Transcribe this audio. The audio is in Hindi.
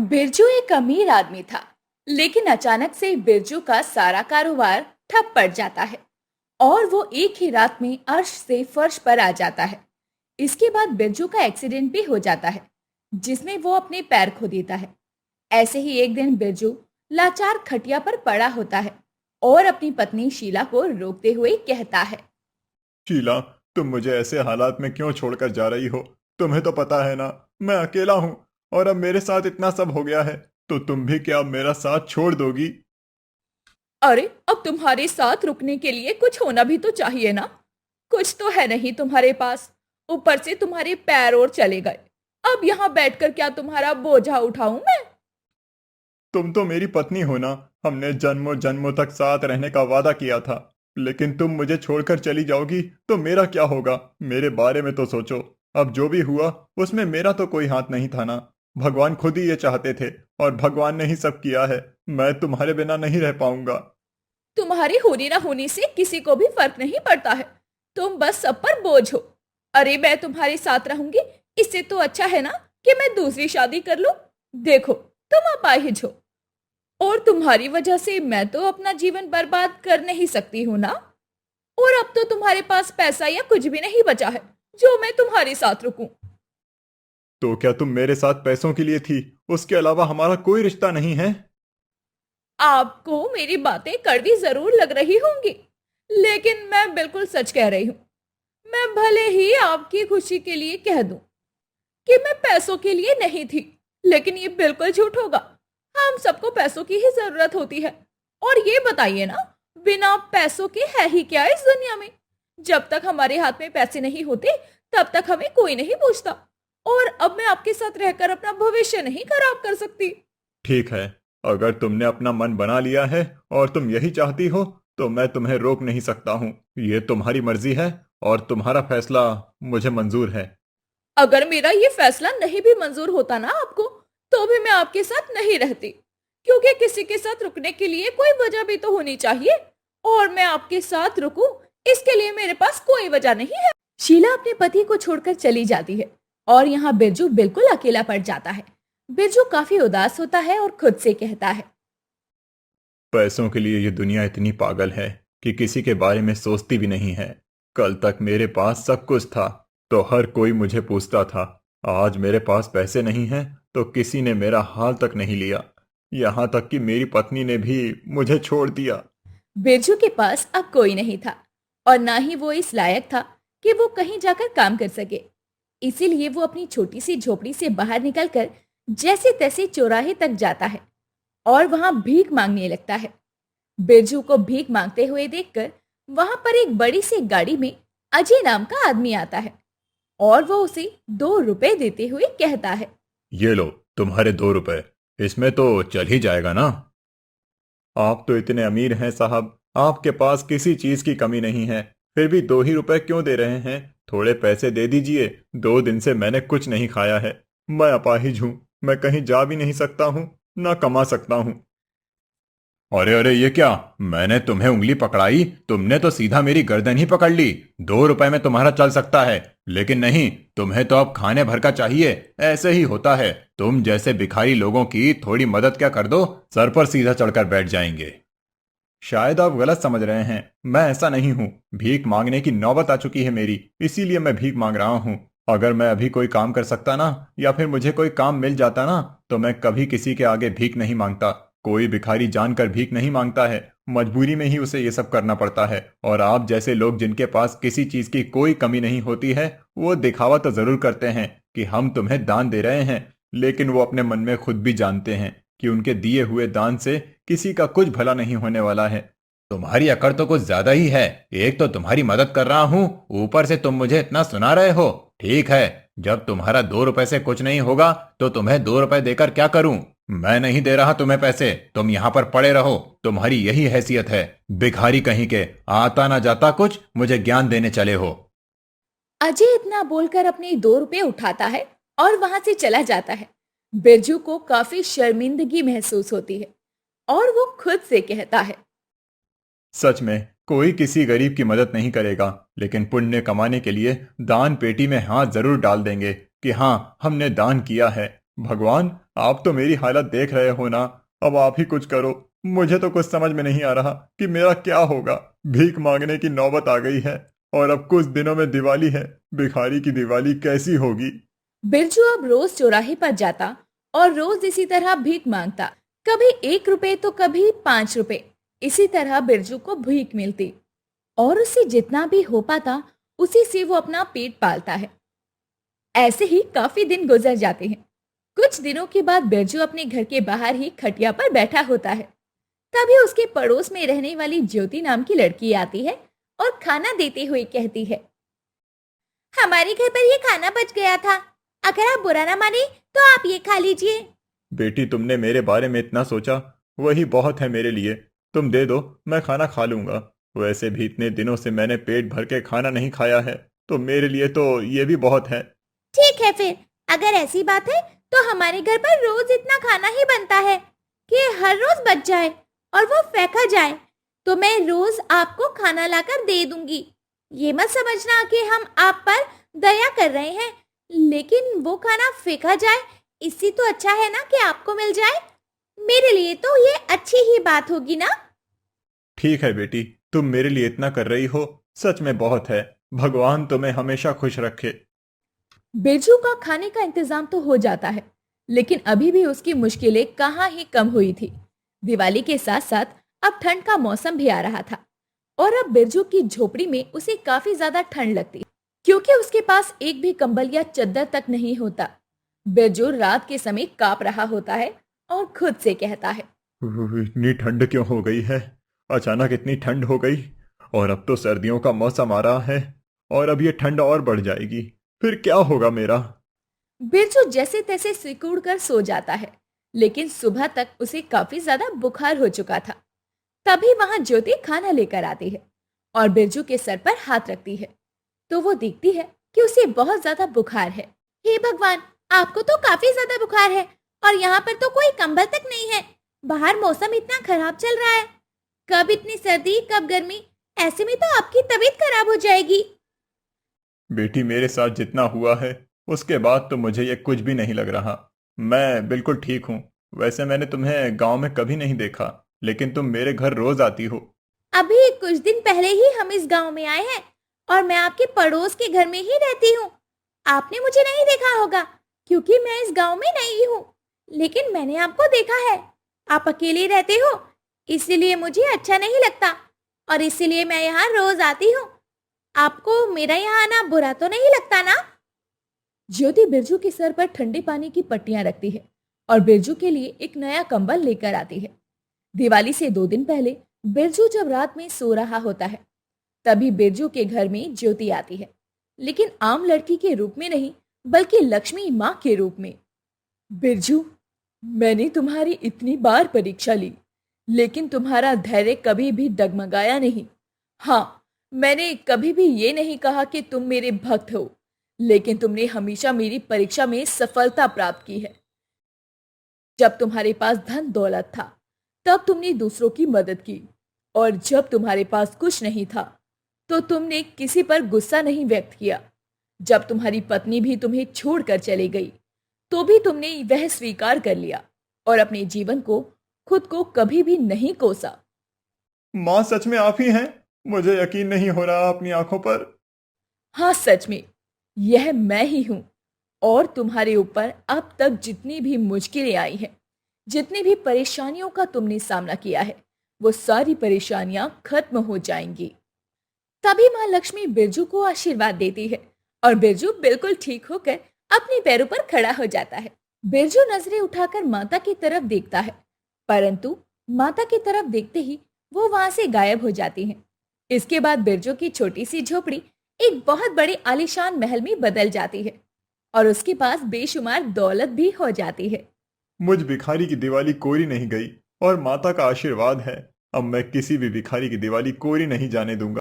बिरजू एक अमीर आदमी था, लेकिन अचानक से बिरजू का सारा कारोबार ठप पड़ जाता है और वो एक ही रात में अर्श से फर्श पर आ जाता है। इसके बाद बिरजू का एक्सीडेंट भी हो जाता है, जिसमें वो अपने पैर खो देता है। ऐसे ही एक दिन बिरजू लाचार खटिया पर पड़ा होता है और अपनी पत्नी शीला को रोकते हुए कहता है। शीला, तुम मुझे ऐसे हालात में क्यों छोड़कर जा रही हो? तुम्हें तो पता है ना, मैं अकेला हूँ और अब मेरे साथ इतना सब हो गया है, तो तुम भी क्या अब मेरा साथ छोड़ दोगी? अरे, अब तुम्हारे साथ रुकने के लिए कुछ होना भी तो चाहिए ना। कुछ तो है नहीं तुम्हारे पास। ऊपर से तुम्हारे पैर और चले गए। अब यहाँ बैठकर क्या तुम्हारा बोझा उठाऊं मैं? तुम तो मेरी पत्नी हो ना। हमने जन्मों जन्मों तक साथ रहने का वादा किया था। लेकिन तुम मुझे छोड़कर चली जाओगी तो मेरा क्या होगा? मेरे बारे में तो सोचो। अब जो भी हुआ उसमें मेरा तो कोई हाथ नहीं था ना। भगवान खुद ही ये चाहते थे और भगवान ने ही सब किया है। मैं तुम्हारे बिना नहीं रह पाऊंगा। तुम्हारी होने ना होने से किसी को भी फर्क नहीं पड़ता है। तुम बस सब पर बोझ हो। अरे, मैं तुम्हारे साथ रहूंगी। इससे तो अच्छा है ना कि मैं दूसरी शादी कर लूं। देखो, तुम अपाहिज हो और तुम्हारी वजह से मैं तो अपना जीवन बर्बाद कर नहीं सकती हूँ ना। और अब तो तुम्हारे पास पैसा या कुछ भी नहीं बचा है जो मैं तुम्हारे साथ रुकूं। तो क्या तुम मेरे साथ पैसों के लिए थी? उसके अलावा हमारा कोई रिश्ता नहीं है? आपको मेरी बातें कड़वी जरूर लग रही होंगी, लेकिन मैं बिल्कुल सच कह रही हूं। मैं भले ही आपकी खुशी के लिए कह दूं कि मैं पैसों के लिए नहीं थी, लेकिन ये बिल्कुल झूठ होगा। हम सबको पैसों की ही जरूरत होती है। और ये बताइए ना, बिना पैसों के है ही क्या इस दुनिया में? जब तक हमारे हाथ में पैसे नहीं होते, तब तक हमें कोई नहीं पूछता। और अब मैं आपके साथ रहकर अपना भविष्य नहीं खराब कर सकती। ठीक है, अगर तुमने अपना मन बना लिया है और तुम यही चाहती हो तो मैं तुम्हें रोक नहीं सकता हूँ। ये तुम्हारी मर्जी है और तुम्हारा फैसला मुझे मंजूर है। अगर मेरा ये फैसला नहीं भी मंजूर होता ना आपको, तो भी मैं आपके साथ नहीं रहती। क्योंकि किसी के साथ रुकने के लिए कोई वजह भी तो होनी चाहिए। और मैं आपके साथ रुकूं, इसके लिए मेरे पास कोई वजह नहीं है। शीला अपने पति को छोड़कर चली जाती है और यहाँ बिरजू बिल्कुल अकेला पड़ जाता है। बिरजू काफी उदास होता है और खुद से कहता है। पैसों के लिए ये दुनिया इतनी पागल है कि किसी के बारे में सोचती भी नहीं है। कल तक मेरे पास सब कुछ था तो हर कोई मुझे पूछता था। आज मेरे पास पैसे नहीं हैं तो किसी ने मेरा हाल तक नहीं लिया। यहाँ तक कि मेरी पत्नी ने भी मुझे छोड़ दिया। बिरजू के पास अब कोई नहीं था और ना ही वो इस लायक था कि वो कहीं जाकर काम कर सके। इसीलिए वो अपनी छोटी सी झोपड़ी से बाहर निकलकर जैसे तैसे चौराहे तक जाता है और वहां भीख मांगने लगता है। बिरजू को भीख मांगते हुए देखकर वहां पर एक बड़ी सी गाड़ी में अजय नाम का आदमी आता है और वो उसे 2 रुपए देते हुए कहता है। ये लो, तुम्हारे 2 रुपए। इसमें तो चल ही जाएगा ना? आप तो इतने अमीर हैं साहब, आपके पास किसी चीज की कमी नहीं है। फिर भी 2 ही रुपए क्यों दे रहे हैं? थोड़े पैसे दे दीजिए। 2 दिन से मैंने कुछ नहीं खाया है। मैं अपाहिज हूँ। मैं कहीं जा भी नहीं सकता हूँ, ना कमा सकता हूँ। अरे अरे, ये क्या? मैंने तुम्हें उंगली पकड़ाई, तुमने तो सीधा मेरी गर्दन ही पकड़ ली। 2 रुपए में तुम्हारा चल सकता है, लेकिन नहीं। तुम्हें तो अब खाने भर का चाहिए। ऐसे ही होता है। तुम जैसे भिखारी लोगों की थोड़ी मदद क्या कर दो, सर पर सीधा चढ़कर बैठ जाएंगे। शायद आप गलत समझ रहे हैं। मैं ऐसा नहीं हूँ। भीख मांगने की नौबत आ चुकी है मेरी, इसीलिए मैं भीख मांग रहा हूँ। अगर मैं अभी कोई काम कर सकता ना, या फिर मुझे कोई काम मिल जाता ना, तो मैं कभी किसी के आगे भीख नहीं मांगता। कोई भिखारी जानकर भीख नहीं मांगता है। मजबूरी में ही उसे ये सब करना पड़ता है। और आप जैसे लोग जिनके पास किसी चीज की कोई कमी नहीं होती है, वो दिखावा तो जरूर करते हैं कि हम तुम्हें दान दे रहे हैं। लेकिन वो अपने मन में खुद भी जानते हैं कि उनके दिए हुए दान से किसी का कुछ भला नहीं होने वाला है। तुम्हारी अकड़ तो कुछ ज्यादा ही है। एक तो तुम्हारी मदद कर रहा हूँ, ऊपर से तुम मुझे इतना सुना रहे हो। ठीक है, जब तुम्हारा 2 रुपए से कुछ नहीं होगा तो तुम्हें 2 रुपए देकर क्या करूं? मैं नहीं दे रहा तुम्हें पैसे। तुम यहाँ पर पड़े रहो। तुम्हारी यही हैसियत है, भिखारी कहीं के। आता ना जाता कुछ मुझे ज्ञान देने चले हो। अजय इतना बोलकर अपने 2 रुपए उठाता है और वहां से चला जाता है। बिरजू को काफी शर्मिंदगी महसूस होती है और वो खुद से कहता है। सच में कोई किसी गरीब की मदद नहीं करेगा, लेकिन पुण्य कमाने के लिए दान पेटी में हाथ जरूर डाल देंगे कि हाँ, हमने दान किया है। भगवान, आप तो मेरी हालत देख रहे हो ना। अब आप ही कुछ करो। मुझे तो कुछ समझ में नहीं आ रहा कि मेरा क्या होगा। भीख मांगने की नौबत आ गई है और अब कुछ दिनों में दिवाली है। भिखारी की दिवाली कैसी होगी। बिरजू अब रोज चौराहे पर जाता और रोज इसी तरह भीख मांगता। कभी 1 रुपए तो कभी 5 रुपए। इसी तरह बिरजू को भीख मिलती और उससे जितना भी हो पाता उसी से वो अपना पेट पालता है। ऐसे ही काफी दिन गुजर जाते हैं। कुछ दिनों के बाद बिरजू अपने घर के बाहर ही खटिया पर बैठा होता है। तभी उसके पड़ोस में रहने वाली ज्योति नाम की लड़की आती है और खाना देते हुए कहती है, हमारे घर पर ये खाना बच गया था, अगर आप बुरा ना माने तो आप ये खा लीजिए। बेटी, तुमने मेरे बारे में इतना सोचा, वही बहुत है मेरे लिए। तुम दे दो, मैं खाना खा लूंगा। वैसे भी इतने दिनों से मैंने पेट भर के खाना नहीं खाया है, तो मेरे लिए तो ये भी बहुत है। ठीक है फिर, अगर ऐसी बात है तो हमारे घर पर रोज इतना खाना ही बनता है कि हर रोज बच जाए और वो फेंका जाए, तो मैं रोज आपको खाना लाकर दे दूंगी। ये मत समझना कि हम आप पर दया कर रहे हैं, लेकिन वो खाना फेंका जाए इससे तो अच्छा है ना कि आपको मिल जाए। मेरे लिए तो ये अच्छी ही बात होगी ना। ठीक है बेटी, तुम मेरे लिए इतना कर रही हो, सच में बहुत है। भगवान तुम्हें हमेशा खुश रखे। बिरजू का खाने का इंतजाम तो हो जाता है, लेकिन अभी भी उसकी मुश्किलें कहाँ ही कम हुई थी। दिवाली के साथ साथ अब ठंड का मौसम भी आ रहा था और अब बिरजू की झोपड़ी में उसे काफी ज्यादा ठंड लगती, क्योंकि उसके पास एक भी कंबल या चद्दर तक नहीं होता। बिरजू रात के समय कांप रहा होता है और खुद से कहता है, इतनी ठंड क्यों हो गई है। अचानक इतनी ठंड हो गई। और अब तो सर्दियों का मौसम आ रहा है और अब ये ठंड और बढ़ जाएगी। फिर क्या होगा मेरा। बिरजू जैसे तैसे सिकुड़ कर सो जाता है, लेकिन सुबह तक उसे काफी ज्यादा बुखार हो चुका था। तभी वहां ज्योति खाना लेकर आती है और बिरजू के सर पर हाथ रखती है, तो वो देखती है कि उसे बहुत ज्यादा बुखार है। हे भगवान, आपको तो काफी ज्यादा बुखार है और यहाँ पर तो कोई कंबल तक नहीं है। बाहर मौसम इतना खराब चल रहा है, कब इतनी सर्दी कब गर्मी, ऐसे में तो आपकी तबीयत खराब हो जाएगी। बेटी, मेरे साथ जितना हुआ है उसके बाद तो मुझे ये कुछ भी नहीं लग रहा। मैं बिल्कुल ठीक हूँ। वैसे मैंने तुम्हें गांव में कभी नहीं देखा, लेकिन तुम मेरे घर रोज आती हो। अभी कुछ दिन पहले ही हम इस गांव में आए हैं और मैं आपके पड़ोस के घर में ही रहती हूँ। आपने मुझे नहीं देखा होगा क्योंकि मैं इस गांव में नई हूँ, लेकिन मैंने आपको देखा है। आप अकेले रहते हो, इसीलिए मुझे अच्छा नहीं लगता और इसीलिए मैं यहाँ रोज आती हूँ। आपको मेरा यहाँ आना बुरा तो नहीं लगता ना। ज्योति बिरजू के सर पर ठंडे पानी की पट्टियां रखती है और बिरजू के लिए एक नया कंबल लेकर आती है। दिवाली से 2 दिन पहले बिरजू जब रात में सो रहा होता है, तभी बिरजू के घर में ज्योति आती है, लेकिन आम लड़की के रूप में नहीं, बल्कि लक्ष्मी माँ के रूप में। बिरजू, मैंने तुम्हारी इतनी बार परीक्षा ली, लेकिन तुम्हारा धैर्य कभी भी डगमगाया नहीं। हाँ, मैंने कभी भी ये नहीं कहा कि तुम मेरे भक्त हो, लेकिन तुमने हमेशा मेरी परीक्षा में सफलता प्राप्त की है। जब तुम्हारे पास धन दौलत था, तब तुमने दूसरों की मदद की, और जब तुम्हारे पास कुछ नहीं था, तो तुमने किसी पर गुस्सा नहीं व्यक्त किया। जब तुम्हारी पत्नी भी तुम्हें छोड़कर चली गई, तो भी तुमने वह स्वीकार कर लिया और अपने जीवन को, खुद को कभी भी नहीं कोसा। माँ, सच में आप ही हैं। मुझे यकीन नहीं हो रहा अपनी आंखों पर। हाँ, सच में यह मैं ही हूं और तुम्हारे ऊपर अब तक जितनी भी मुश्किलें आई हैं, जितनी भी परेशानियों का तुमने सामना किया है, वो सारी परेशानियां खत्म हो जाएंगी। तभी माँ लक्ष्मी बिरजू को आशीर्वाद देती है और बिरजू बिल्कुल ठीक होकर अपने पैरों पर खड़ा हो जाता है। बिरजू नजरें उठाकर माता की तरफ देखता है, परंतु माता की तरफ देखते ही वो वहां से गायब हो जाती हैं। इसके बाद बिरजू की छोटी सी झोपड़ी एक बहुत बड़े आलीशान महल में बदल जाती है और उसके पास बेशुमार दौलत भी हो जाती है। मुझ भिखारी की दिवाली कोरी नहीं गई और माता का आशीर्वाद है। अब मैं किसी भी भिखारी की दिवाली कोरी नहीं जाने दूंगा।